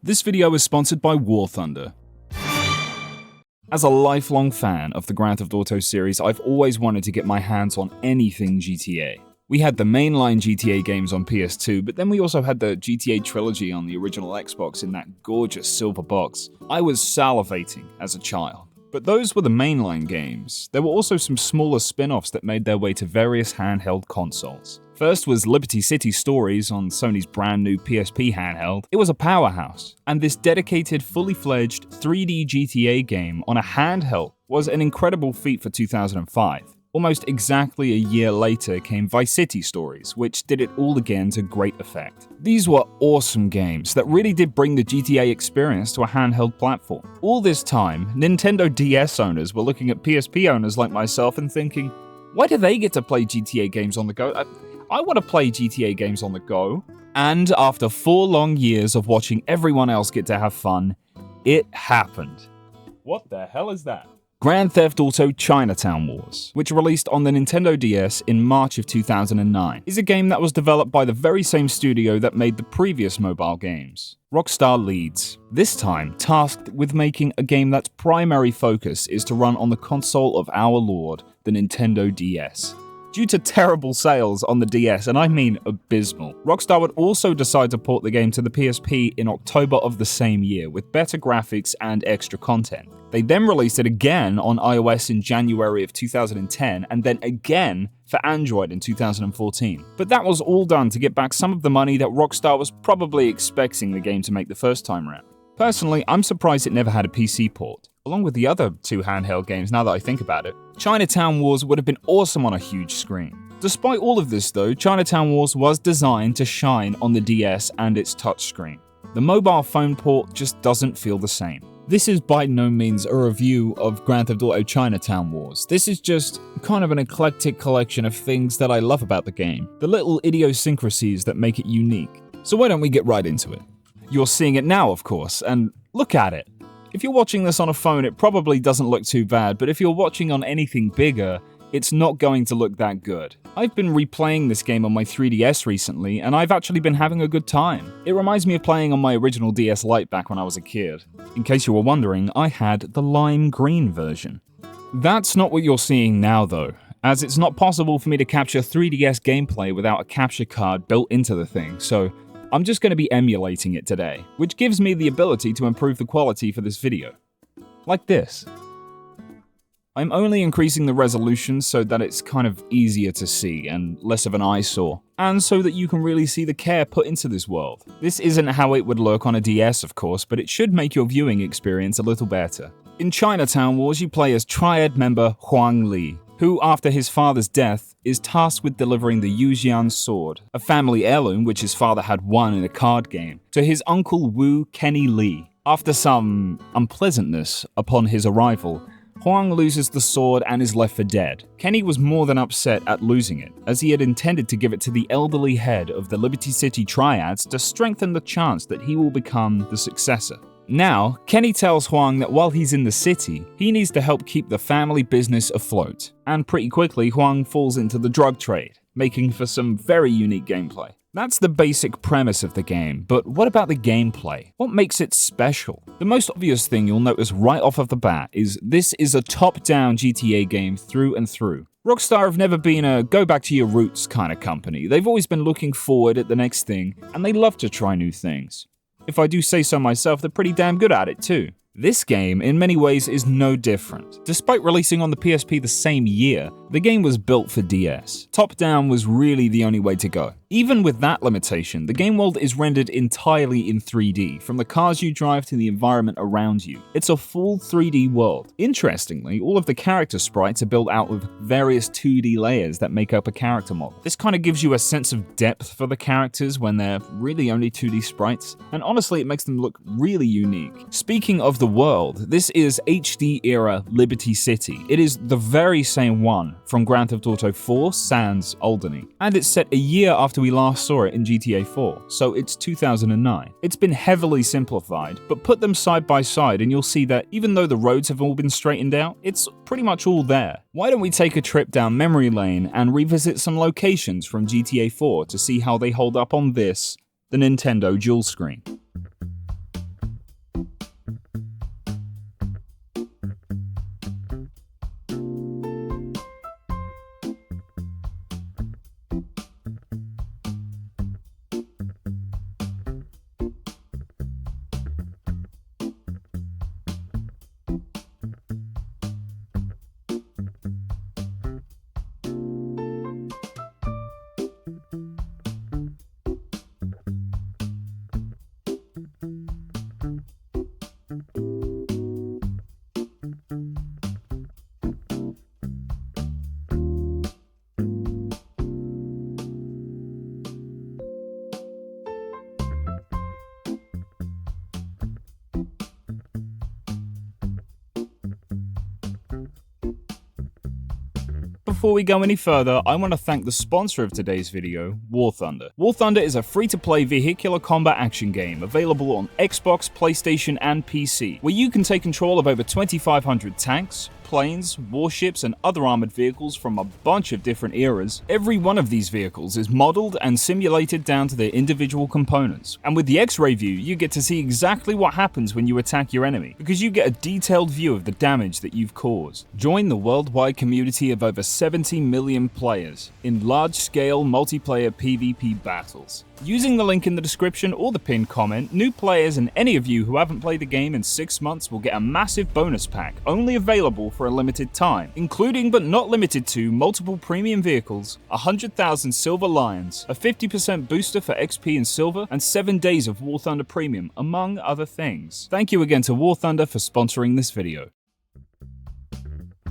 This video is sponsored by War Thunder. As a lifelong fan of the Grand Theft Auto series, I've always wanted to get my hands on anything GTA. We had the mainline GTA games on PS2, but then we also had the GTA trilogy on the original Xbox in that gorgeous silver box. I was salivating as a child. But those were the mainline games. There were also some smaller spin-offs that made their way to various handheld consoles. First was Liberty City Stories on Sony's brand new PSP handheld. It was a powerhouse, and this dedicated, fully fledged 3D GTA game on a handheld was an incredible feat for 2005. Almost exactly a year later came Vice City Stories, which did it all again to great effect. These were awesome games that really did bring the GTA experience to a handheld platform. All this time, Nintendo DS owners were looking at PSP owners like myself and thinking, why do they get to play GTA games on the go? I want to play GTA games on the go. And after 4 long years of watching everyone else get to have fun, it happened. What the hell is that? Grand Theft Auto Chinatown Wars, which released on the Nintendo DS in March of 2009, is a game that was developed by the very same studio that made the previous mobile games, Rockstar Leeds, this time tasked with making a game that's primary focus is to run on the console of our lord, the Nintendo DS. Due to terrible sales on the DS, and I mean abysmal, Rockstar would also decide to port the game to the PSP in October of the same year with better graphics and extra content. They then released it again on iOS in January of 2010 and then again for Android in 2014. But that was all done to get back some of the money that Rockstar was probably expecting the game to make the first time around. Personally, I'm surprised it never had a PC port. Along with the other 2 handheld games, now that I think about it, Chinatown Wars would have been awesome on a huge screen. Despite all of this though, Chinatown Wars was designed to shine on the DS and its touchscreen. The mobile phone port just doesn't feel the same. This is by no means a review of Grand Theft Auto Chinatown Wars. This is just kind of an eclectic collection of things that I love about the game, the little idiosyncrasies that make it unique. So why don't we get right into it? You're seeing it now, of course, and look at it. If you're watching this on a phone, it probably doesn't look too bad, but if you're watching on anything bigger, it's not going to look that good. I've been replaying this game on my 3DS recently, and I've actually been having a good time. It reminds me of playing on my original DS Lite back when I was a kid. In case you were wondering, I had the lime green version. That's not what you're seeing now though, as it's not possible for me to capture 3DS gameplay without a capture card built into the thing, so I'm just going to be emulating it today, which gives me the ability to improve the quality for this video. Like this. I'm only increasing the resolution so that it's kind of easier to see and less of an eyesore, and so that you can really see the care put into this world. This isn't how it would look on a DS, of course, but it should make your viewing experience a little better. In Chinatown Wars, you play as Triad member Huang Li, who, after his father's death, is tasked with delivering the Yujian sword, a family heirloom which his father had won in a card game, to his uncle Wu Kenny Lee. After some unpleasantness upon his arrival, Huang loses the sword and is left for dead. Kenny was more than upset at losing it, as he had intended to give it to the elderly head of the Liberty City Triads to strengthen the chance that he will become the successor. Now, Kenny tells Huang that while he's in the city, he needs to help keep the family business afloat. And pretty quickly, Huang falls into the drug trade, making for some very unique gameplay. That's the basic premise of the game, but what about the gameplay? What makes it special? The most obvious thing you'll notice right off of the bat is this is a top-down GTA game through and through. Rockstar have never been a go-back-to-your-roots kind of company. They've always been looking forward at the next thing, and they love to try new things. If I do say so myself, they're pretty damn good at it too. This game, in many ways, is no different. Despite releasing on the PSP the same year, the game was built for DS. Top-down was really the only way to go. Even with that limitation, the game world is rendered entirely in 3D, from the cars you drive to the environment around you. It's a full 3D world. Interestingly, all of the character sprites are built out of various 2D layers that make up a character model. This kind of gives you a sense of depth for the characters when they're really only 2D sprites, and honestly, it makes them look really unique. Speaking of the world, this is HD-era Liberty City. It is the very same one from Grand Theft Auto 4 sans Alderney, and it's set a year after we last saw it in GTA 4, so it's 2009. It's been heavily simplified, but put them side by side and you'll see that even though the roads have all been straightened out, it's pretty much all there. Why don't we take a trip down memory lane and revisit some locations from GTA 4 to see how they hold up on this, the Nintendo dual screen. before we go any further, I want to thank the sponsor of today's video, War Thunder. War Thunder is a free-to-play vehicular combat action game available on Xbox, PlayStation, and PC, where you can take control of over 2,500 tanks, planes, warships, and other armored vehicles from a bunch of different eras. Every one of these vehicles is modeled and simulated down to their individual components. And with the X-ray view, you get to see exactly what happens when you attack your enemy, because you get a detailed view of the damage that you've caused. Join the worldwide community of over 70 million players in large-scale multiplayer PvP battles. Using the link in the description or the pinned comment, new players and any of you who haven't played the game in 6 months will get a massive bonus pack, only available for a limited time, including but not limited to multiple premium vehicles, 100,000 silver lions, a 50% booster for XP and silver, and 7 days of War Thunder Premium, among other things. Thank you again to War Thunder for sponsoring this video.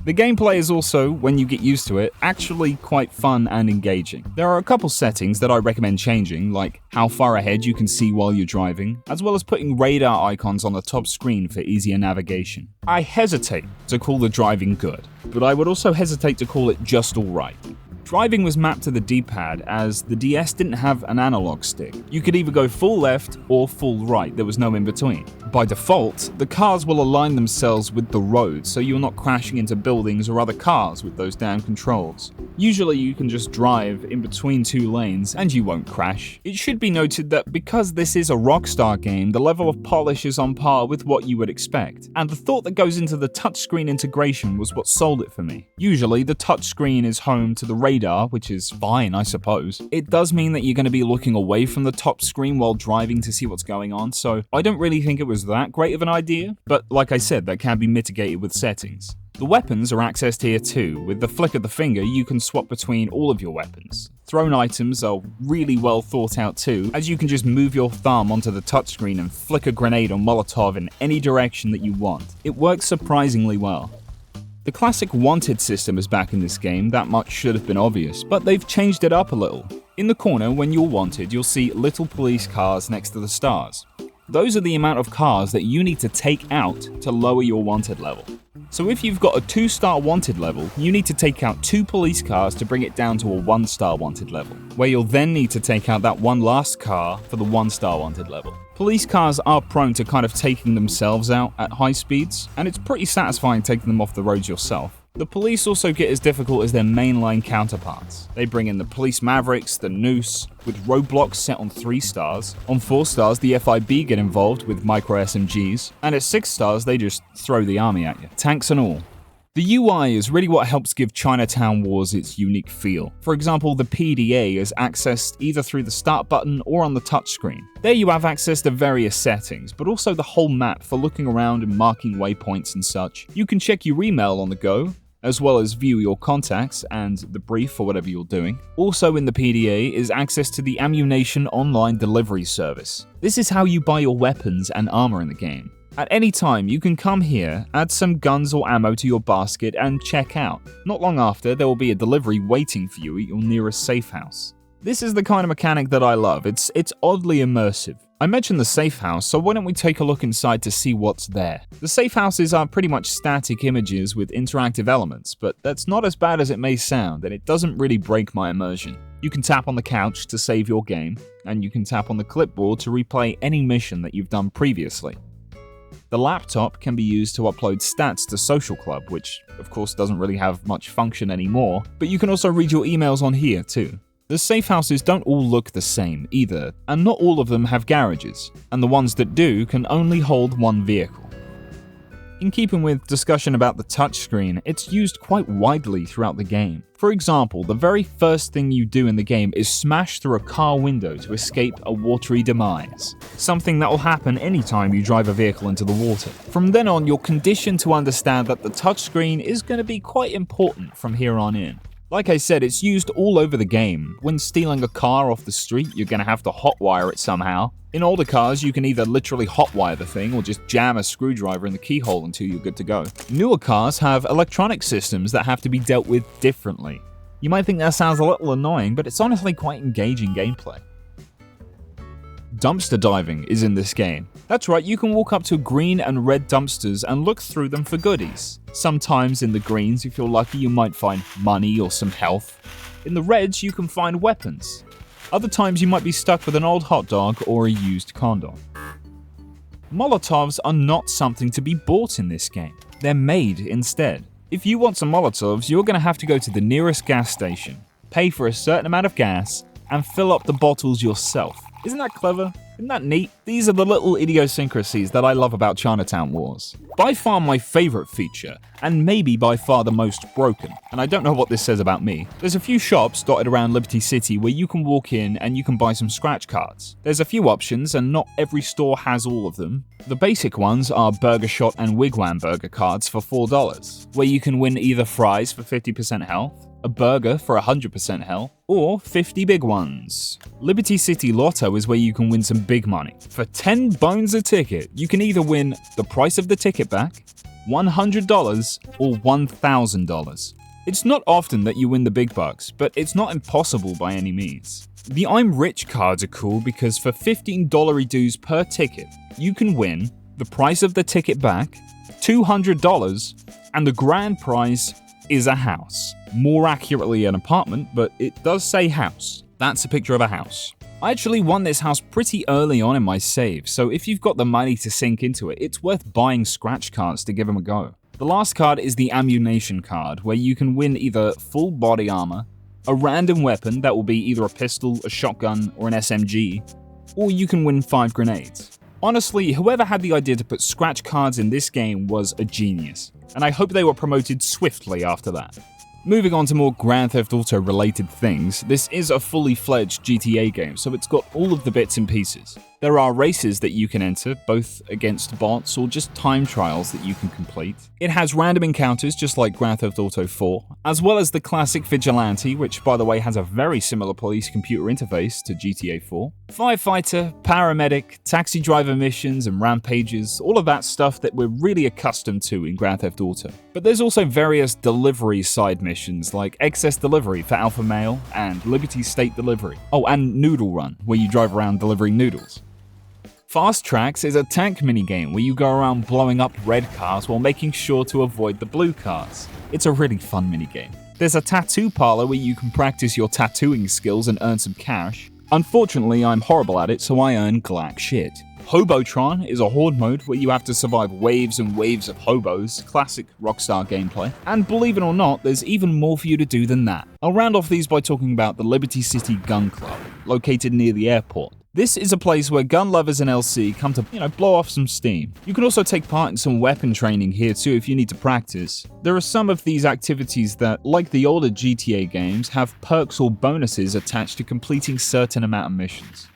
The gameplay is also, when you get used to it, actually quite fun and engaging. There are a couple settings that I recommend changing, like how far ahead you can see while you're driving, as well as putting radar icons on the top screen for easier navigation. I hesitate to call the driving good, but I would also hesitate to call it just alright. Driving was mapped to the D-pad as the DS didn't have an analog stick. You could either go full left or full right, there was no in between. By default, the cars will align themselves with the road so you're not crashing into buildings or other cars with those damn controls. Usually you can just drive in between 2 lanes and you won't crash. It should be noted that because this is a Rockstar game, the level of polish is on par with what you would expect. And the thought that goes into the touchscreen integration was what sold it for me. Usually the touchscreen is home to the radar, which is fine, I suppose. It does mean that you're going to be looking away from the top screen while driving to see what's going on, so I don't really think it was that great of an idea, but like I said, that can be mitigated with settings. The weapons are accessed here too. With the flick of the finger, you can swap between all of your weapons. Thrown items are really well thought out too, as you can just move your thumb onto the touchscreen and flick a grenade or Molotov in any direction that you want. It works surprisingly well. The classic wanted system is back in this game, that much should have been obvious, but they've changed it up a little. In the corner, when you're wanted, you'll see little police cars next to the stars. Those are the amount of cars that you need to take out to lower your wanted level. So if you've got a 2-star wanted level, you need to take out 2 police cars to bring it down to a 1-star wanted level, where you'll then need to take out that one last car for the 1-star wanted level. Police cars are prone to kind of taking themselves out at high speeds, and it's pretty satisfying taking them off the roads yourself. The police also get as difficult as their mainline counterparts. They bring in the police mavericks, the noose, with roadblocks set on 3 stars. On 4 stars, the FIB get involved with micro SMGs, and at 6 stars, they just throw the army at you, tanks and all. The UI is really what helps give Chinatown Wars its unique feel. For example, the PDA is accessed either through the start button or on the touchscreen. There you have access to various settings, but also the whole map for looking around and marking waypoints and such. You can check your email on the go, as well as view your contacts and the brief for whatever you're doing. Also in the PDA is access to the Ammunition online delivery service. This is how you buy your weapons and armor in the game. At any time, you can come here, add some guns or ammo to your basket, and check out. Not long after, there will be a delivery waiting for you at your nearest safe house. This is the kind of mechanic that I love. It's oddly immersive. I mentioned the safe house, so why don't we take a look inside to see what's there. The safe houses are pretty much static images with interactive elements, but that's not as bad as it may sound, and it doesn't really break my immersion. You can tap on the couch to save your game, and you can tap on the clipboard to replay any mission that you've done previously. The laptop can be used to upload stats to Social Club, which of course doesn't really have much function anymore, but you can also read your emails on here too. The safe houses don't all look the same either, and not all of them have garages, and the ones that do can only hold 1 vehicle. In keeping with discussion about the touchscreen, it's used quite widely throughout the game. For example, the very first thing you do in the game is smash through a car window to escape a watery demise, something that will happen anytime you drive a vehicle into the water. From then on, you're conditioned to understand that the touchscreen is going to be quite important from here on in. Like I said, it's used all over the game. When stealing a car off the street, you're going to have to hotwire it somehow. In older cars, you can either literally hotwire the thing or just jam a screwdriver in the keyhole until you're good to go. Newer cars have electronic systems that have to be dealt with differently. You might think that sounds a little annoying, but it's honestly quite engaging gameplay. Dumpster diving is in this game. That's right, you can walk up to green and red dumpsters and look through them for goodies. Sometimes in the greens, if you're lucky, you might find money or some health. In the reds, you can find weapons. Other times you might be stuck with an old hot dog or a used condom. Molotovs are not something to be bought in this game. They're made instead. If you want some Molotovs, you're going to have to go to the nearest gas station, pay for a certain amount of gas, and fill up the bottles yourself. Isn't that clever? Isn't that neat? These are the little idiosyncrasies that I love about Chinatown Wars. By far my favorite feature, and maybe by far the most broken, and I don't know what this says about me. There's a few shops dotted around Liberty City where you can walk in and you can buy some scratch cards. There's a few options and not every store has all of them. The basic ones are Burger Shot and Wigwam burger cards for $4, where you can win either fries for 50% health, a burger for 100% health, or 50 big ones. Liberty City Lotto is where you can win some big money. For 10 bones a ticket, you can either win the price of the ticket back, $100, or $1,000. It's not often that you win the big bucks, but it's not impossible by any means. The I'm Rich cards are cool because for $15 dues per ticket, you can win the price of the ticket back, $200, and the grand prize is a house. More accurately an apartment, but it does say house. That's a picture of a house. I actually won this house pretty early on in my save, so if you've got the money to sink into it, it's worth buying scratch cards to give them a go. The last card is the ammunition card, where you can win either full body armor, a random weapon that will be either a pistol, a shotgun, or an SMG, or you can win 5 grenades. Honestly, whoever had the idea to put scratch cards in this game was a genius, and I hope they were promoted swiftly after that. Moving on to more Grand Theft Auto related things, this is a fully fledged GTA game, so it's got all of the bits and pieces. There are races that you can enter, both against bots or just time trials that you can complete. It has random encounters just like Grand Theft Auto 4, as well as the classic Vigilante, which by the way has a very similar police computer interface to GTA 4. Firefighter, paramedic, taxi driver missions and rampages, all of that stuff that we're really accustomed to in Grand Theft Auto. But there's also various delivery side missions like Excess Delivery for Alpha Male and Liberty State Delivery. Oh, and Noodle Run, where you drive around delivering noodles. Fast Tracks is a tank minigame where you go around blowing up red cars while making sure to avoid the blue cars. It's a really fun minigame. There's a tattoo parlor where you can practice your tattooing skills and earn some cash. Unfortunately, I'm horrible at it, so I earn glack shit. Hobotron is a horde mode where you have to survive waves and waves of hobos, classic Rockstar gameplay. And believe it or not, there's even more for you to do than that. I'll round off these by talking about the Liberty City Gun Club, located near the airport. This is a place where gun lovers and LC come to, blow off some steam. You can also take part in some weapon training here too if you need to practice. There are some of these activities that, like the older GTA games, have perks or bonuses attached to completing certain amount of missions.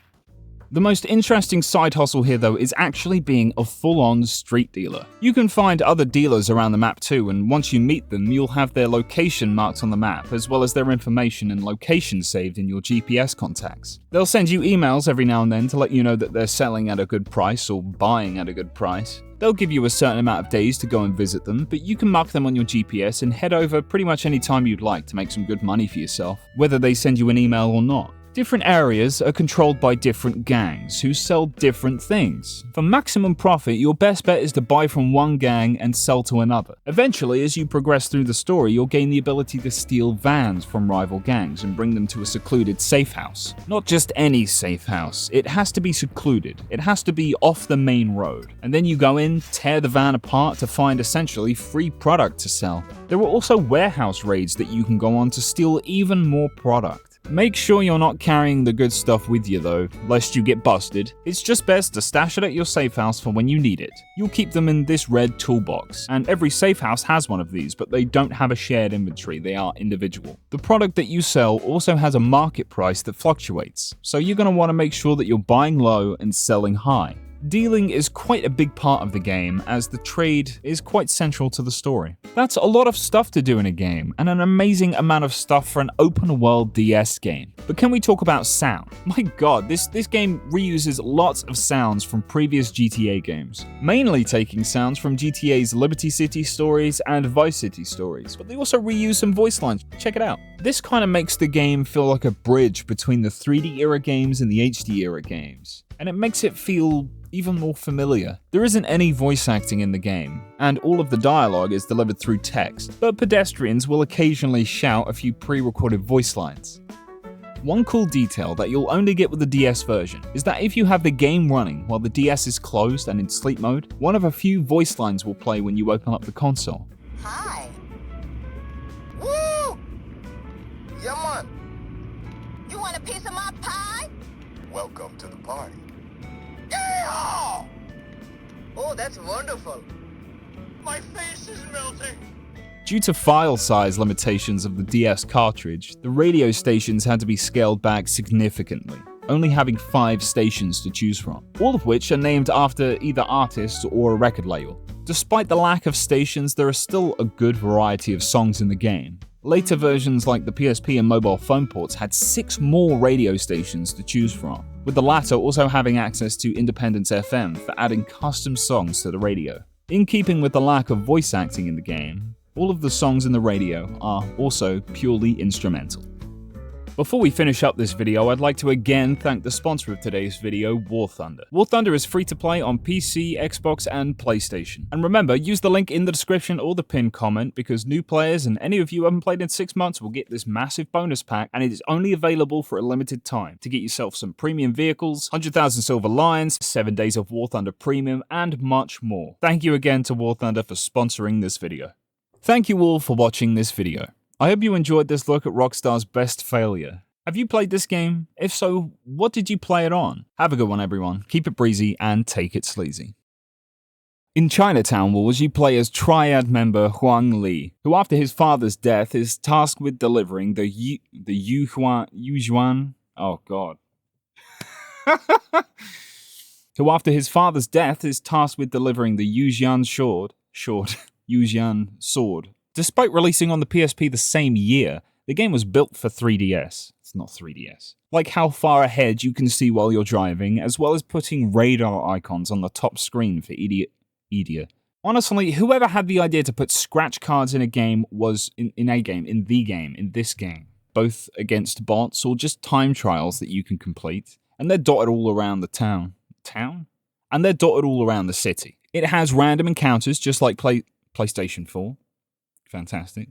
The most interesting side hustle here though is actually being a full-on street dealer. You can find other dealers around the map too, and once you meet them, you'll have their location marked on the map, as well as their information and location saved in your GPS contacts. They'll send you emails every now and then to let you know that they're selling at a good price or buying at a good price. They'll give you a certain amount of days to go and visit them, but you can mark them on your GPS and head over pretty much any time you'd like to make some good money for yourself, whether they send you an email or not. Different areas are controlled by different gangs who sell different things. For maximum profit, your best bet is to buy from one gang and sell to another. Eventually, as you progress through the story, you'll gain the ability to steal vans from rival gangs and bring them to a secluded safe house. Not just any safe house, it has to be secluded. It has to be off the main road. And then you go in, tear the van apart to find essentially free product to sell. There are also warehouse raids that you can go on to steal even more product. Make sure you're not carrying the good stuff with you though, lest you get busted. It's just best to stash it at your safe house for when you need it. You'll keep them in this red toolbox, and every safe house has one of these, but they don't have a shared inventory, they are individual. The product that you sell also has a market price that fluctuates, so you're going to want to make sure that you're buying low and selling high. Dealing is quite a big part of the game, as the trade is quite central to the story. That's a lot of stuff to do in a game, and an amazing amount of stuff for an open-world DS game. But can we talk about sound? My god, this game reuses lots of sounds from previous GTA games, mainly taking sounds from GTA's Liberty City stories and Vice City stories, but they also reuse some voice lines. Check it out. This kind of makes the game feel like a bridge between the 3D era games and the HD era games. and it makes it feel even more familiar. There isn't any voice acting in the game, and all of the dialogue is delivered through text, but pedestrians will occasionally shout a few pre-recorded voice lines. One cool detail that you'll only get with the DS version is that if you have the game running while the DS is closed and in sleep mode, one of a few voice lines will play when you open up the console. Hi. Woo! Yeah, man. You want a piece of my pie? Welcome to the party. Yeah! Oh, that's wonderful. My face is melting. Due to file size limitations of the DS cartridge, the radio stations had to be scaled back significantly, only having 5 stations to choose from, all of which are named after either artists or a record label. Despite the lack of stations, there are still a good variety of songs in the game. Later versions like the PSP and mobile phone ports had 6 more radio stations to choose from, with the latter also having access to Independence FM for adding custom songs to the radio. In keeping with the lack of voice acting in the game, all of the songs in the radio are also purely instrumental. Before we finish up this video, I'd like to again thank the sponsor of today's video, War Thunder. War Thunder is free to play on PC, Xbox, and PlayStation. And remember, use the link in the description or the pinned comment because new players and any of you who haven't played in 6 months will get this massive bonus pack, and it is only available for a limited time to get yourself some premium vehicles, 100,000 silver lions, 7 days of War Thunder Premium, and much more. Thank you again to War Thunder for sponsoring this video. Thank you all for watching this video. I hope you enjoyed this look at Rockstar's best failure. Have you played this game? If so, what did you play it on? Have a good one, everyone. Keep it breezy and take it sleazy. In Chinatown Wars, you play as Triad member Huang Li, who after his father's death is tasked with delivering the Yujuan. Oh god. Who after his father's death is tasked with delivering the Yujian sword. Despite releasing on the PSP the same year, the game was built for 3DS. It's not 3DS. Like how far ahead you can see while you're driving, as well as putting radar icons on the top screen for idiot. Honestly, whoever had the idea to put scratch cards in a game was in this game, both against bots or just time trials that you can complete, and they're dotted all around the town? And they're dotted all around the city. It has random encounters just like PlayStation 4. Fantastic.